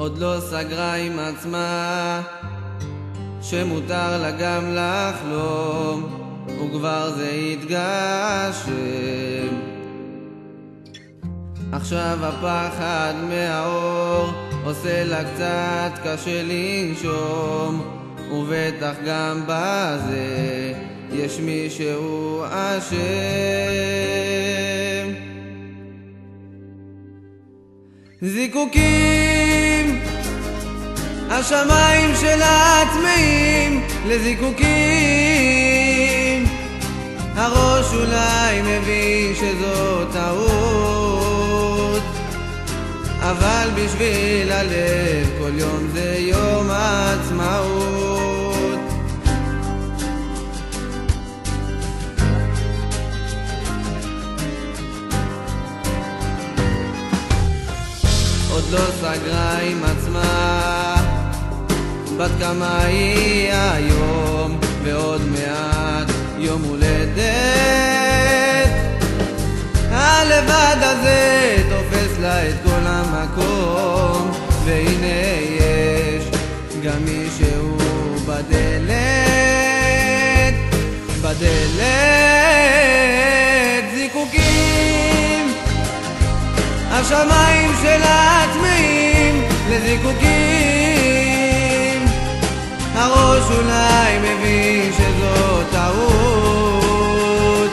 עוד לא סגרה עם עצמה שמותר לה גם לחלום, וכבר זה התגשם. עכשיו הפחד מהאור עושה לה קצת קשה לנשום, ובטח גם בזה יש מישהו אשם. זיקוקים, השמיים שלה צמאים לזיקוקים. הראש אולי מבין שזו טעות, אבל בשביל הלב כל יום זה יום העצמאות. עוד לא סגרה עם עצמה בת כמה היא היום, ועוד מעט יום הולדת. הלבד הזה תופס לה את כל המקום, והנה יש גם מישהו בדלת, בדלת. זיקוקים, השמיים שלה צמאים לזיקוקים. הראש אולי מבין שזו טעות,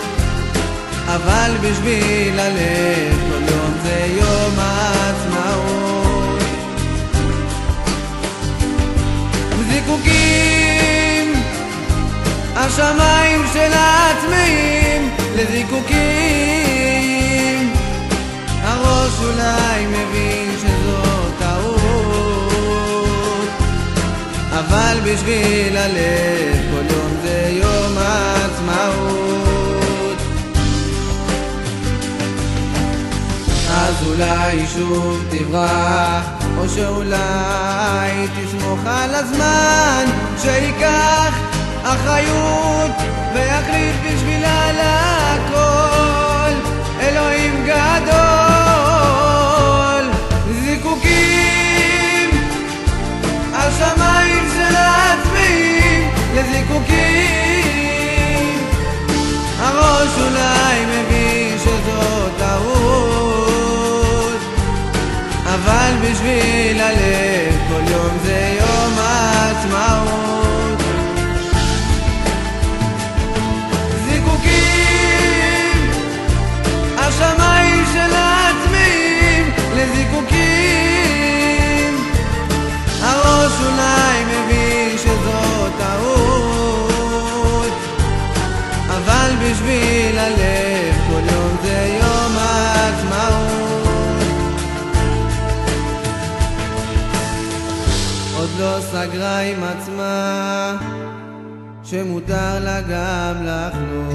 אבל בשביל הלב כל יום זה יום העצמאות. זיקוקים, השמיים שלה צמאים לזיקוקים. הראש אולי מבין שזו טעות, אבל בשביל הלב כל יום זה יום העצמאות. אז אולי שוב תברח, או שאולי תסמוך על הזמן שיקח אחריות ויחליט בשבילה לכל. אלוהים גדול. זיקוקים, השמיים שלה צמאים לזיקוקים. הראש אולי מבין שזו טעות, אבל בשביל הלב כל יום זה יום העצמאות. זיקוקים, השמיים שלה צמאים לזיקוקים. הראש אולי מבין שזו טעות, אבל בשביל הלב כל יום זה יום העצמאות. עוד לא סגרה עם עצמה שמותר לה גם לחלום,